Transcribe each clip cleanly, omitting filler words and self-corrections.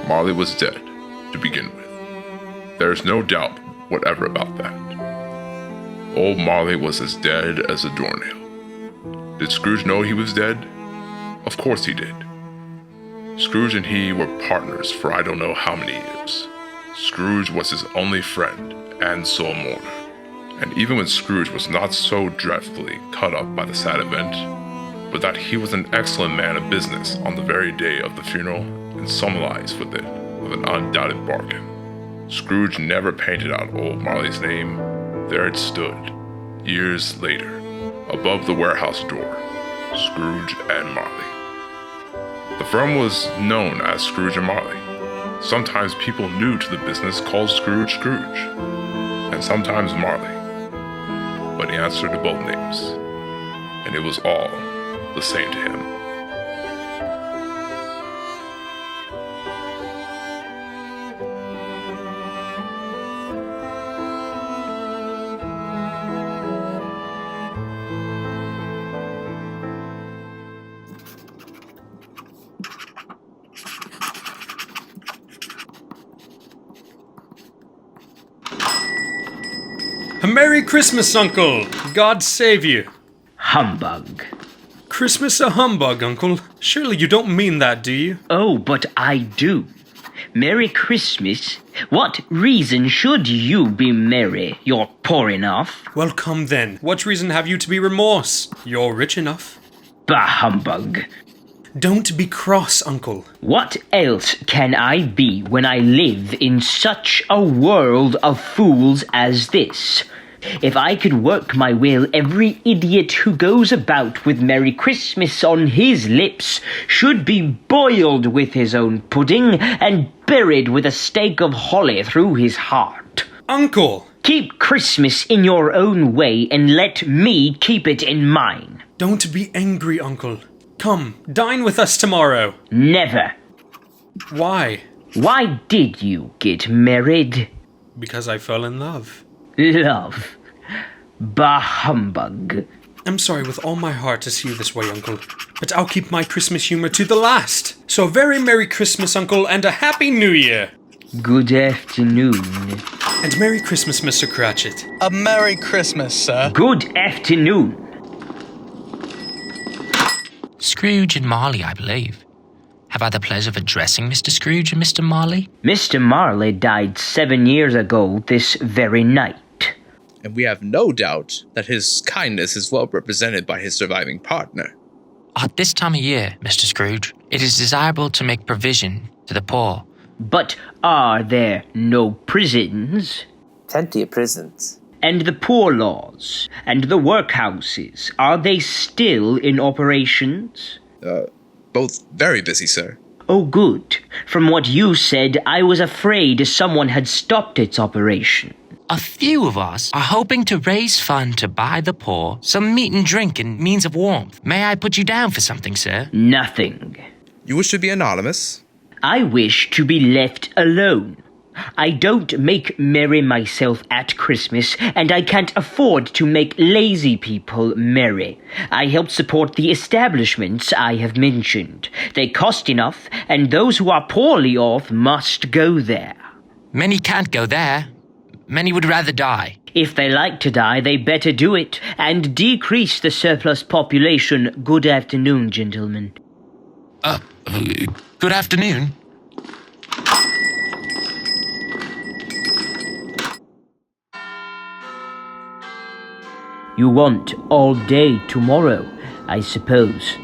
Marley was dead, to begin with. There is no doubt whatever about that. Old Marley was as dead as a doornail. Did Scrooge know he was dead? Of course he did. Scrooge and he were partners for I don't know how many years. Scrooge was his only friend and sole mourner. And even when Scrooge was not so dreadfully cut up by the sad event, but that he was an excellent man of business on the very day of the funeral and solemnized with it with an undoubted bargain. Scrooge never painted out old Marley's name. There it stood, years later, above the warehouse door, Scrooge and Marley. The firm was known as Scrooge and Marley. Sometimes people new to the business called Scrooge Scrooge, and sometimes Marley. But he answered to both names, and it was all the same to him. A Merry Christmas, Uncle! God save you. Humbug. Christmas a humbug, Uncle. Surely you don't mean that, do you? Oh, but I do. Merry Christmas? What reason should you be merry? You're poor enough. Well, come then. What reason have you to be remorse? You're rich enough. Bah, humbug. Don't be cross, Uncle. What else can I be when I live in such a world of fools as this? If I could work my will, every idiot who goes about with Merry Christmas on his lips should be boiled with his own pudding and buried with a stake of holly through his heart. Uncle! Keep Christmas in your own way and let me keep it in mine. Don't be angry, Uncle. Come, dine with us tomorrow. Never. Why? Why did you get married? Because I fell in love. Love. Bah, humbug. I'm sorry with all my heart to see you this way, Uncle. But I'll keep my Christmas humor to the last. So a very Merry Christmas, Uncle, and a Happy New Year. Good afternoon. And Merry Christmas, Mr. Cratchit. A Merry Christmas, sir. Good afternoon. Scrooge and Marley, I believe. Have I the pleasure of addressing Mr. Scrooge and Mr. Marley? Mr. Marley died 7 years ago this very night. And we have no doubt that his kindness is well represented by his surviving partner. At this time of year, Mr. Scrooge, it is desirable to make provision to the poor. But are there no prisons? Plenty of prisons. And the poor laws? And the workhouses? Are they still in operations? Both very busy, sir. Oh, good. From what you said, I was afraid someone had stopped its operation. A few of us are hoping to raise funds to buy the poor some meat and drink and means of warmth. May I put you down for something, sir? Nothing. You wish to be anonymous? I wish to be left alone. I don't make merry myself at Christmas, and I can't afford to make lazy people merry. I help support the establishments I have mentioned. They cost enough, and those who are poorly off must go there. Many can't go there. Many would rather die. If they like to die, they better do it, and decrease the surplus population. Good afternoon, gentlemen. Good afternoon. You want all day tomorrow, I suppose,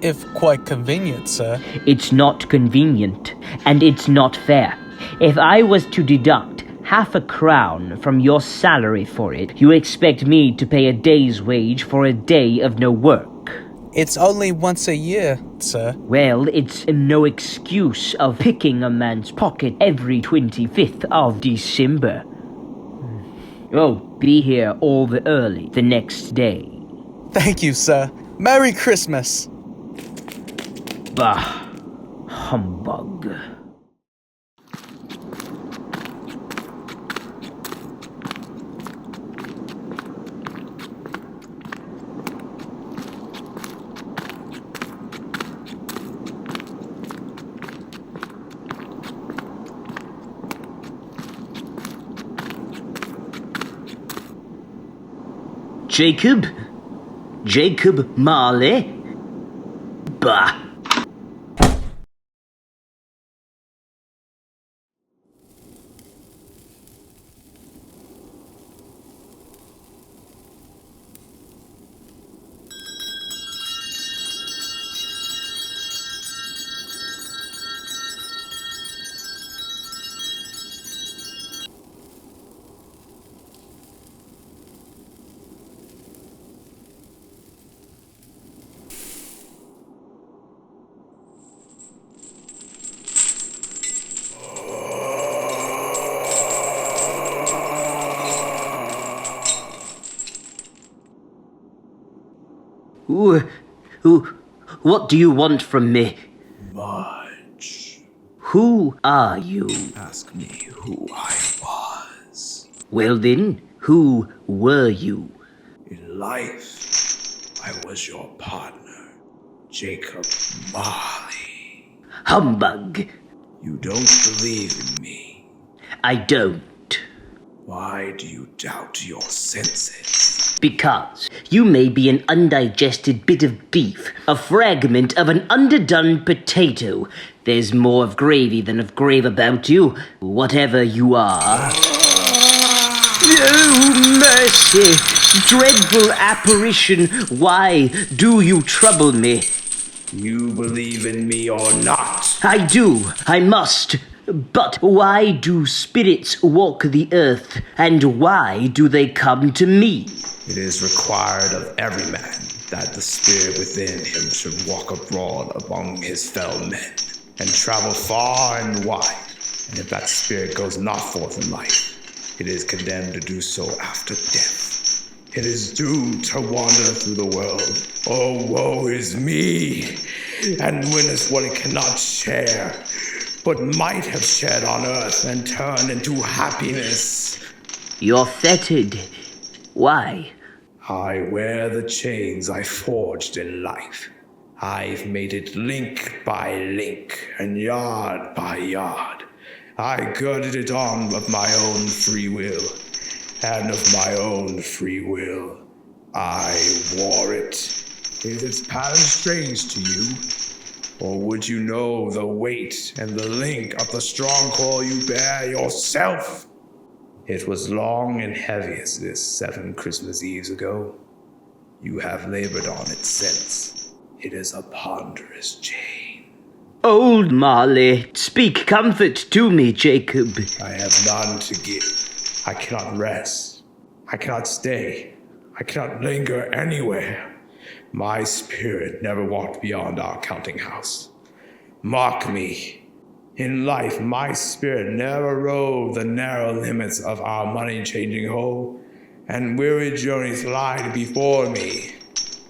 If quite convenient, sir. It's not convenient, and it's not fair. If I was to deduct £0.50 from your salary for it, you expect me to pay a day's wage for a day of no work. It's only once a year, sir. Well, it's no excuse of picking a man's pocket every 25th of December. Oh, be here all the early the next day. Thank you, sir. Merry Christmas. Bah, humbug. Jacob? Jacob Marley? Bah. What do you want from me? Much. Who are you? Ask me who I was. Well then, who were you? In life, I was your partner, Jacob Marley. Humbug. You don't believe in me. I don't. Why do you doubt your senses? Because you may be an undigested bit of beef, a fragment of an underdone potato. There's more of gravy than of grave about you, whatever you are. Oh, mercy! Dreadful apparition, why do you trouble me? You believe in me or not? I do, I must. But why do spirits walk the earth, and why do they come to me? It is required of every man that the spirit within him should walk abroad among his fellow men, and travel far and wide. And if that spirit goes not forth in life, it is condemned to do so after death. It is doomed to wander through the world. Oh, woe is me! And witness what it cannot share, but might have shared on earth and turned into happiness. You're fettered. Why? I wear the chains I forged in life. I've made it link by link and yard by yard. I girded it on of my own free will, and of my own free will I wore it. Is its pattern strange to you? Or would you know the weight and the link of the strong coil you bear yourself? It was long and heavy as this 7 Christmas Eves ago. You have labored on it since. It is a ponderous chain. Old Marley, speak comfort to me, Jacob. I have none to give. I cannot rest. I cannot stay. I cannot linger anywhere. My spirit never walked beyond our counting house. Mark me. In life, my spirit never roved the narrow limits of our money-changing hole, and weary journeys lie before me.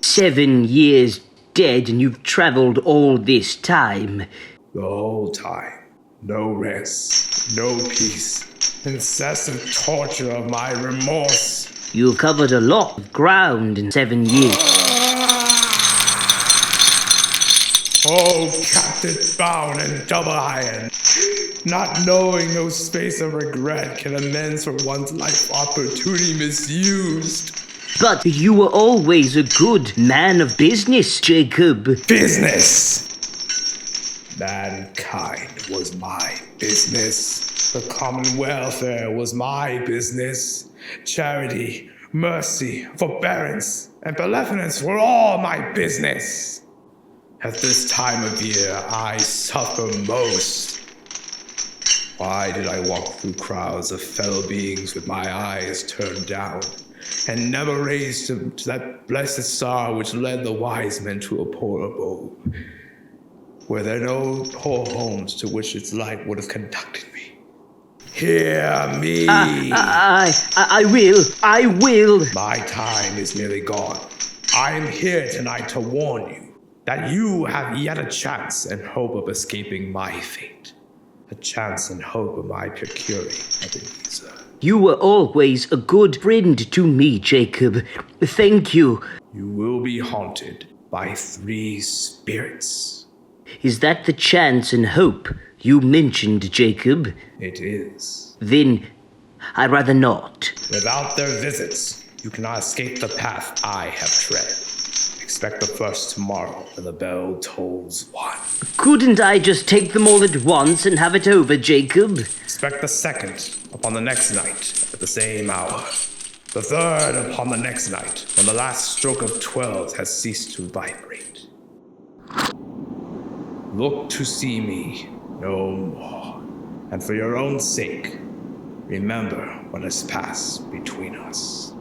7 years dead, and you've traveled all this time. The whole time. No rest, no peace, incessant torture of my remorse. You've covered a lot of ground in 7 years. Oh, captive bound in double iron. Not knowing no space of regret can amends for one's life opportunity misused. But you were always a good man of business, Jacob. Business! Mankind was my business. The common welfare was my business. Charity, mercy, forbearance, and benevolence were all my business. At this time of year, I suffer most. Why did I walk through crowds of fellow beings with my eyes turned down, and never raised to that blessed star which led the wise men to a poor abode? Were there no poor homes to which its light would have conducted me? Hear me! I will. My time is nearly gone. I am here tonight to warn you that you have yet a chance and hope of escaping my fate. A chance and hope of my procuring Ebenezer. You were always a good friend to me, Jacob. Thank you. You will be haunted by 3 spirits. Is that the chance and hope you mentioned, Jacob? It is. Then I'd rather not. Without their visits, You cannot escape the path I have tread. Expect the first tomorrow when the bell tolls 1. Couldn't I just take them all at once and have it over, Jacob? Expect the second upon the next night at the same hour. The third upon the next night when the last stroke of 12 has ceased to vibrate. Look to see me no more. And for your own sake, remember what has passed between us.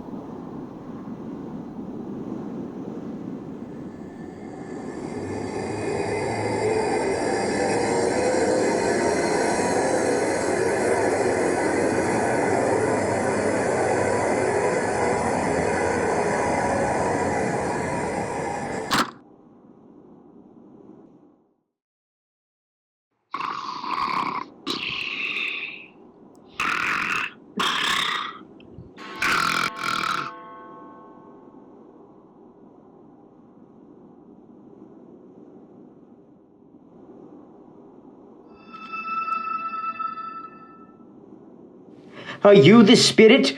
Are you the spirit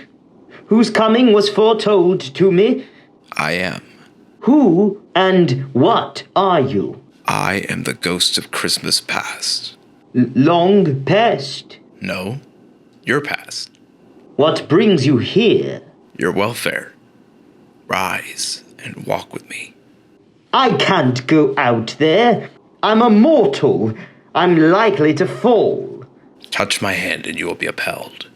whose coming was foretold to me? I am. Who and what are you? I am the ghost of Christmas past. Long past? No, your past. What brings you here? Your welfare. Rise and walk with me. I can't go out there. I'm a mortal. I'm likely to fall. Touch my hand and you will be upheld.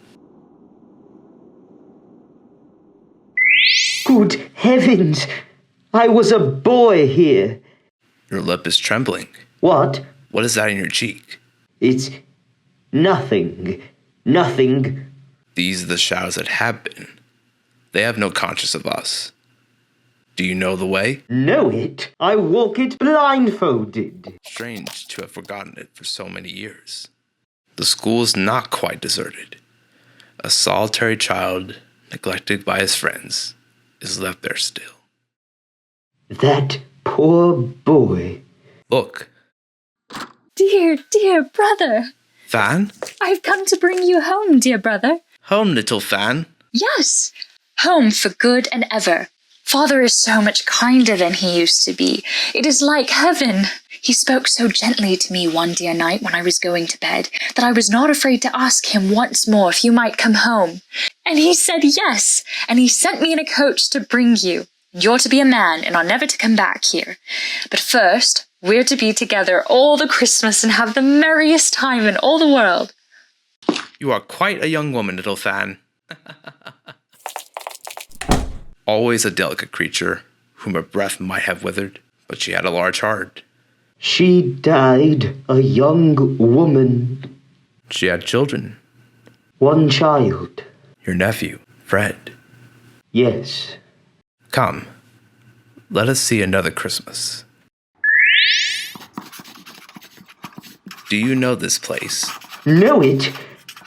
Good heavens! I was a boy here. Your lip is trembling. What? What is that in your cheek? It's nothing. Nothing. These are the shadows that have been. They have no conscience of us. Do you know the way? Know it? I walk it blindfolded. Strange to have forgotten it for so many years. The school is not quite deserted. A solitary child, neglected by his friends, is left there still. That poor boy. Look, Dear, dear brother. Fan? I've come to bring you home, dear brother. Home, little Fan. Yes, home for good and ever. Father is so much kinder than he used to be. It is like heaven. He spoke so gently to me one dear night when I was going to bed that I was not afraid to ask him once more if you might come home. And he said yes, and he sent me in a coach to bring you. You're to be a man and are never to come back here. But first, we're to be together all the Christmas and have the merriest time in all the world. You are quite a young woman, little Fan. Always a delicate creature, whom her breath might have withered, but she had a large heart. She died a young woman. She had children. One child. Your nephew, Fred. Yes. Come, let us see another Christmas. Do you know this place? Know it?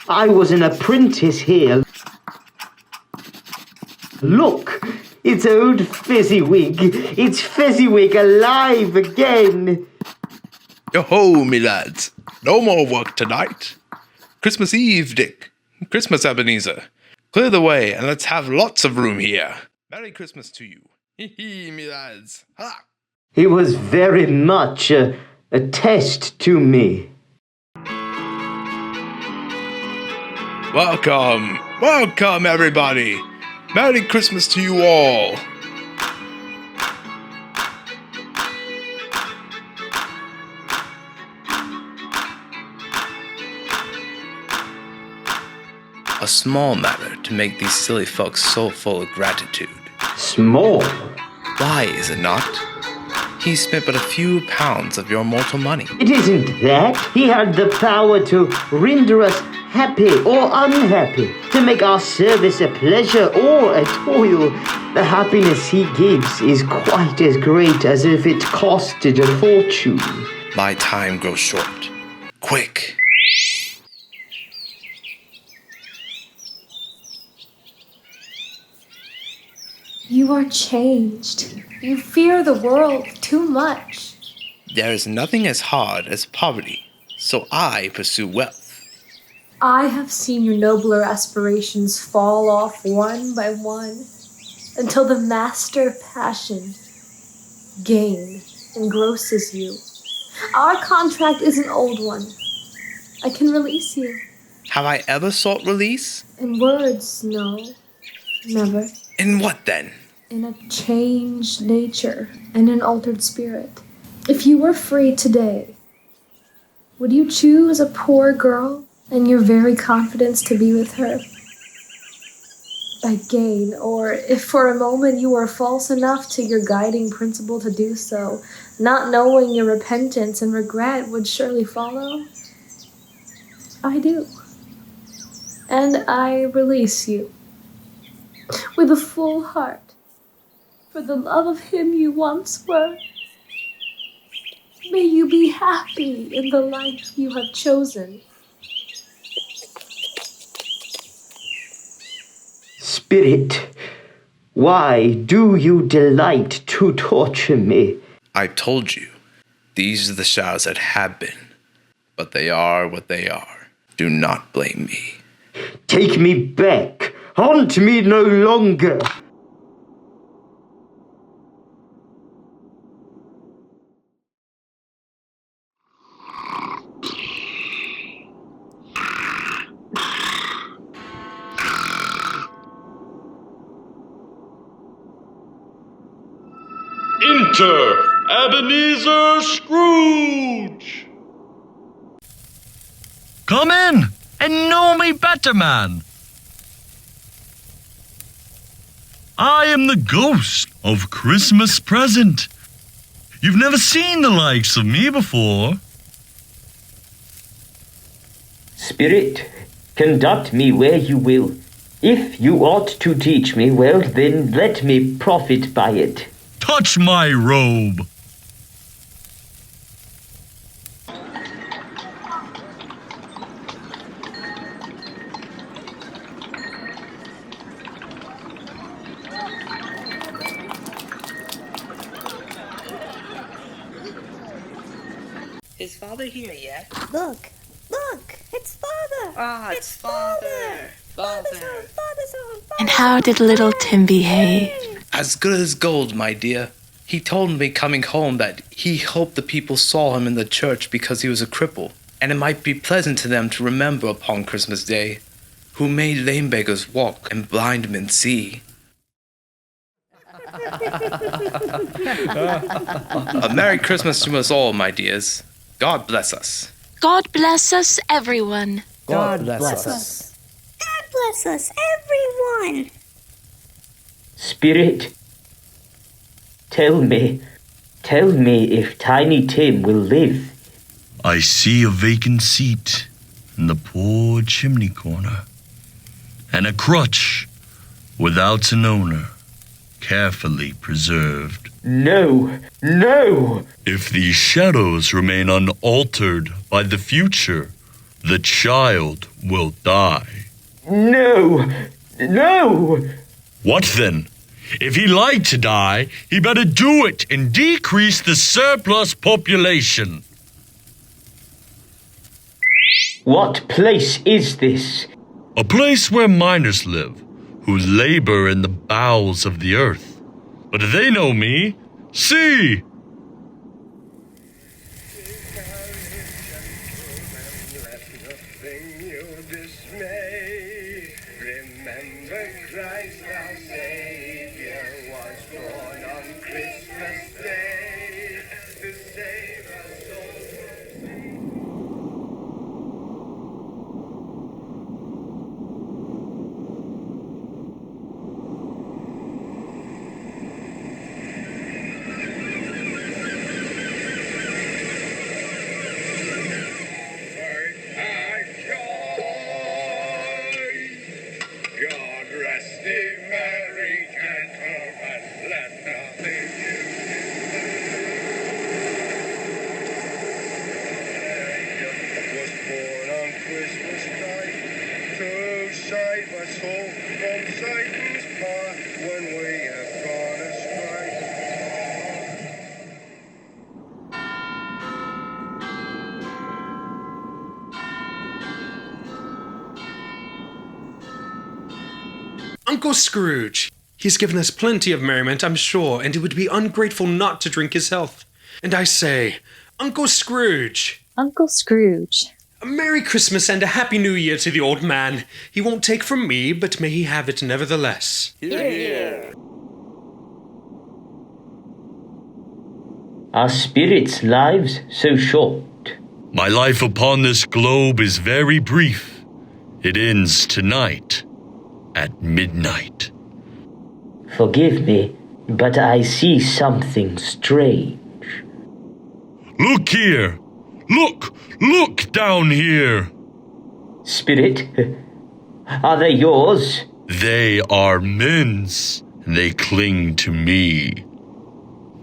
I was an apprentice here. Look, it's old Fezziwig. It's Fezziwig alive again. Yo-ho, me lads. No more work tonight. Christmas Eve, Dick. Christmas, Ebenezer. Clear the way, and let's have lots of room here. Merry Christmas to you. Hee-hee, me lads. Ha! It was very much a test to me. Welcome. Welcome, everybody. Merry Christmas to you all. A small matter to make these silly folks so full of gratitude. Small? Why is it not? He spent but a few pounds of your mortal money. It isn't that. He had the power to render us happy or unhappy, to make our service a pleasure or a toil. The happiness he gives is quite as great as if it costed a fortune. My time grows short. Quick! You are changed. You fear the world too much. There is nothing as hard as poverty, so I pursue wealth. I have seen your nobler aspirations fall off one by one. until the master passion, gain, engrosses you. Our contract is an old one. I can release you. Have I ever sought release? In words, no. Never. In what then? In a changed nature and an altered spirit. If you were free today, would you choose a poor girl and your very confidence to be with her? By gain, or if for a moment you were false enough to your guiding principle to do so, not knowing your repentance and regret would surely follow? I do. And I release you with a full heart for the love of him you once were. May you be happy in the life you have chosen. Spirit, why do you delight to torture me? I told you, these are the shadows that have been, but they are what they are. Do not blame me. Take me back. Haunt me no longer. Enter Ebenezer Scrooge! Come in and know me better, man. I am the ghost of Christmas present. You've never seen the likes of me before. Spirit, conduct me where you will. If you ought to teach me, well, then let me profit by it. Touch my robe. Is Father here yet? Look! It's Father! Ah, it's Father! Father's home! And how did little Tim behave? As good as gold, my dear. He told me coming home that he hoped the people saw him in the church because he was a cripple, and it might be pleasant to them to remember upon Christmas Day, who made lame beggars walk and blind men see. A Merry Christmas to us all, my dears. God bless us. God bless us, everyone. God bless us. God bless us, everyone! Spirit, tell me if Tiny Tim will live. I see a vacant seat in the poor chimney corner, and a crutch without an owner, carefully preserved. No! If these shadows remain unaltered by the future, the child will die. No! What then? If he lied to die, he better do it and decrease the surplus population. What place is this? A place where miners live, who labor in the bowels of the earth. But they know me. See! Uncle Scrooge, He's given us plenty of merriment, I'm sure, and it would be ungrateful not to drink his health. And I say, Uncle Scrooge. Uncle Scrooge. A Merry Christmas and a Happy New Year to the old man. He won't take from me, but may he have it nevertheless. Hear, hear. Are spirits' lives so short? My life upon this globe is very brief. It ends tonight at midnight. Forgive me, but I see something strange. Look here! Look down here! Spirit, are they yours? They are men's, and they cling to me.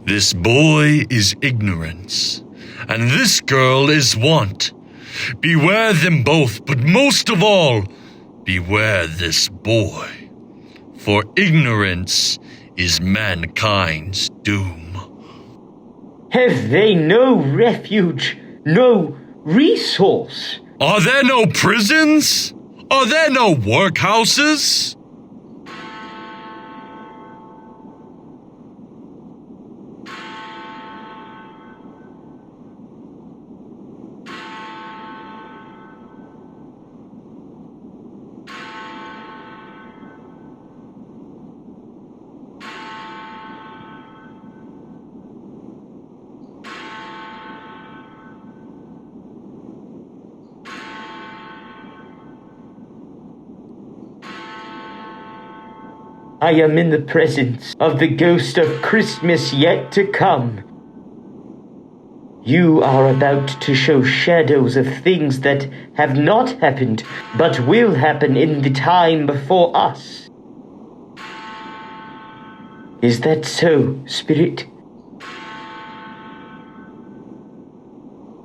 This boy is ignorance, and this girl is want. Beware them both, but most of all, beware this boy. For ignorance is mankind's doom. Have they no refuge, no resource? Are there no prisons? Are there no workhouses? I am in the presence of the ghost of Christmas yet to come. You are about to show shadows of things that have not happened, but will happen in the time before us. Is that so, Spirit?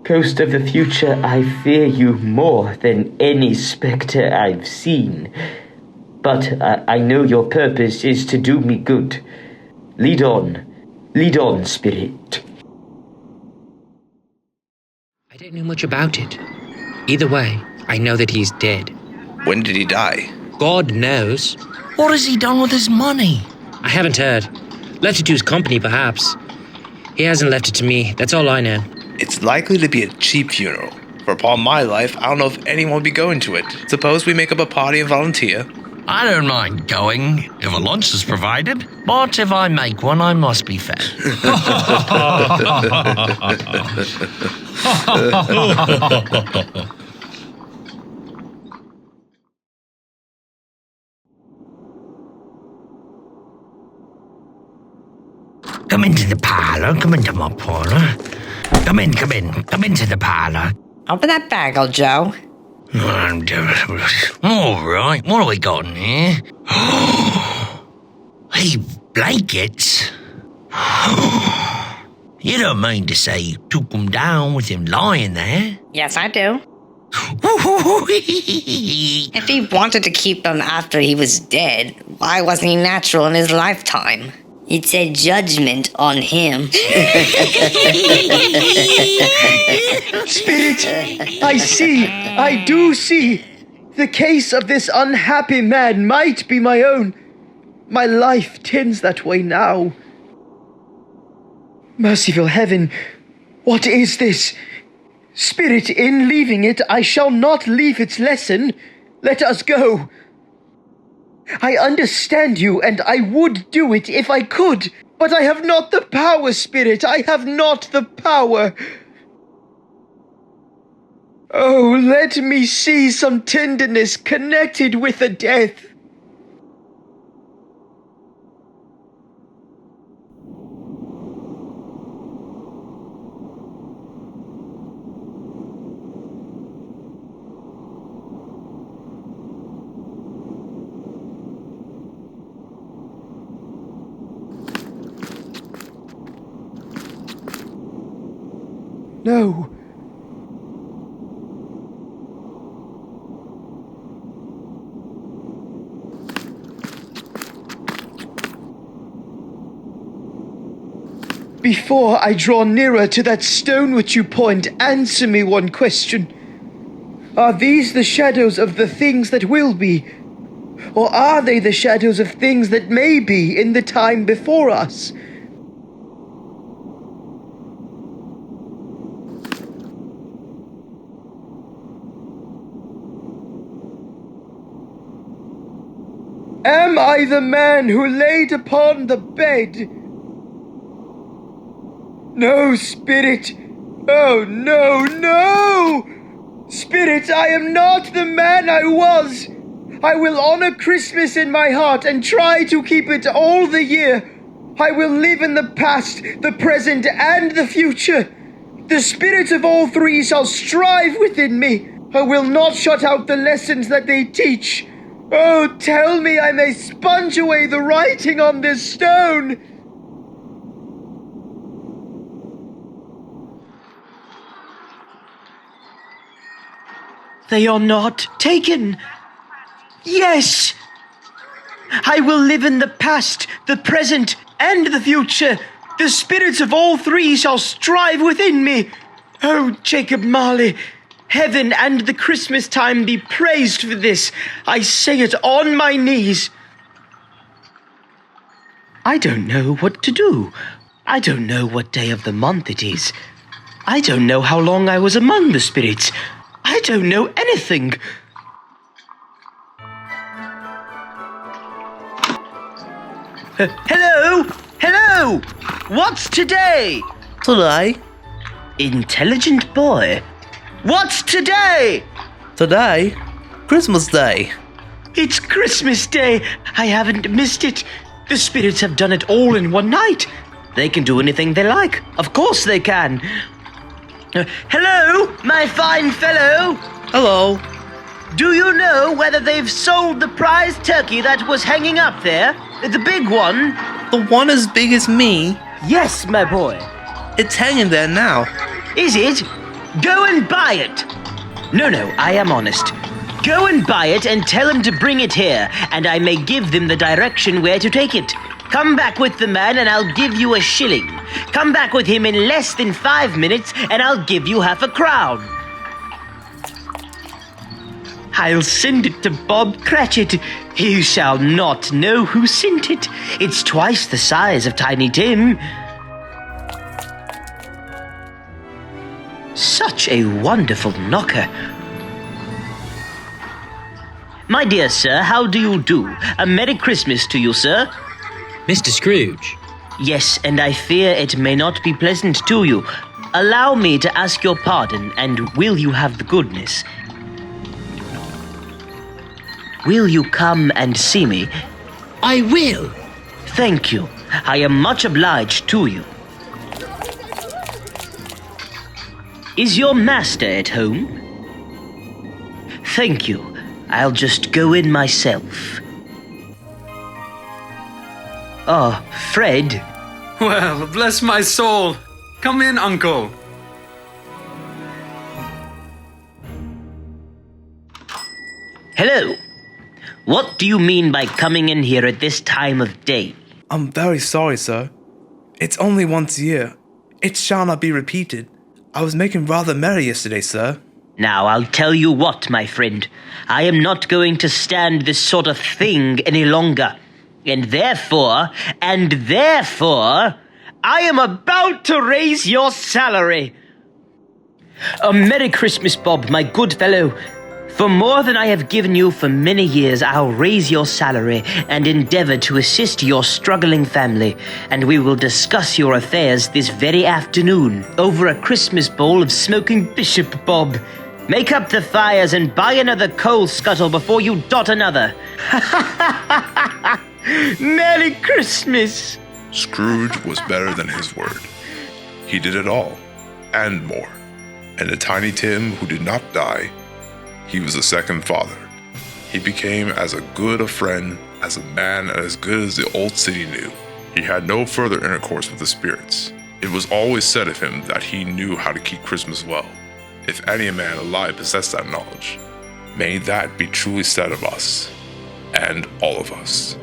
Ghost of the future, I fear you more than any spectre I've seen. But I know your purpose is to do me good. Lead on, Spirit. I don't know much about it. Either way, I know that he's dead. When did he die? God knows. What has he done with his money? I haven't heard. Left it to his company, perhaps. He hasn't left it to me, that's all I know. It's likely to be a cheap funeral. For upon my life, I don't know if anyone will be going to it. Suppose we make up a party and volunteer. I don't mind going if a lunch is provided, but if I make one, I must be fed. Come into the parlor. Come into my parlor. Come into the parlor. Open that bag, old Joe. All right, what have we got in here? Hey, blankets. You don't mean to say you took them down with him lying there? Yes, I do. If he wanted to keep them after he was dead, why wasn't he natural in his lifetime? It's a judgment on him. Spirit, I do see. The case of this unhappy man might be my own. My life tends that way now. Merciful heaven, what is this? Spirit, in leaving it, I shall not leave its lesson. Let us go. I understand you, and I would do it if I could. But I have not the power, Spirit. I have not the power. Oh, let me see some tenderness connected with the death. No. Before I draw nearer to that stone which you point, answer me one question. Are these the shadows of the things that will be? or are they the shadows of things that may be in the time before us? Am I the man who laid upon the bed? No, Spirit! Oh, no, no! Spirit, I am not the man I was! I will honor Christmas in my heart and try to keep it all the year. I will live in the past, the present, and the future. The spirit of all three shall strive within me. I will not shut out the lessons that they teach. Oh, tell me I may sponge away the writing on this stone. They are not taken. Yes! I will live in the past, the present, and the future. The spirits of all three shall strive within me. Oh, Jacob Marley, heaven and the Christmas time be praised for this. I say it on my knees. I don't know what to do. I don't know what day of the month it is. I don't know how long I was among the spirits. I don't know anything. Hello? Hello? What's today? Today? Intelligent boy. What's today? Today? Christmas Day. It's Christmas Day. I haven't missed it. The spirits have done it all in one night. They can do anything they like. Of course they can. Hello, my fine fellow. Hello. Do you know whether they've sold the prize turkey that was hanging up there? The big one? The one as big as me? Yes, my boy. It's hanging there now. Is it? Go and buy it. No, I am honest. Go and buy it and tell them to bring it here, and I may give them the direction where to take it. Come back with the man and I'll give you a shilling. Come back with him in less than 5 minutes and I'll give you half a crown. I'll send it to Bob Cratchit. You shall not know who sent it. It's twice the size of Tiny Tim. Such a wonderful knocker. My dear sir, how do you do? A Merry Christmas to you, sir. Mr. Scrooge. Yes, and I fear it may not be pleasant to you. Allow me to ask your pardon, and will you have the goodness? Will you come and see me? I will. Thank you. I am much obliged to you. Is your master at home? Thank you. I'll just go in myself. Oh, Fred. Well, bless my soul. Come in, Uncle. Hello. What do you mean by coming in here at this time of day? I'm very sorry, sir. It's only once a year. It shall not be repeated. I was making rather merry yesterday, sir. Now, I'll tell you what, my friend. I am not going to stand this sort of thing any longer. And therefore, I am about to raise your salary. A Merry Christmas, Bob, my good fellow. For more than I have given you for many years, I'll raise your salary and endeavor to assist your struggling family, and we will discuss your affairs this very afternoon over a Christmas bowl of smoking bishop, Bob. Make up the fires and buy another coal scuttle before you dot another. Merry Christmas! Scrooge was better than his word. He did it all, and more. And the Tiny Tim who did not die, he was a second father. He became as a good a friend, as a man, and as good as the old city knew. He had no further intercourse with the spirits. It was always said of him that he knew how to keep Christmas well. If any man alive possessed that knowledge, may that be truly said of us, and all of us.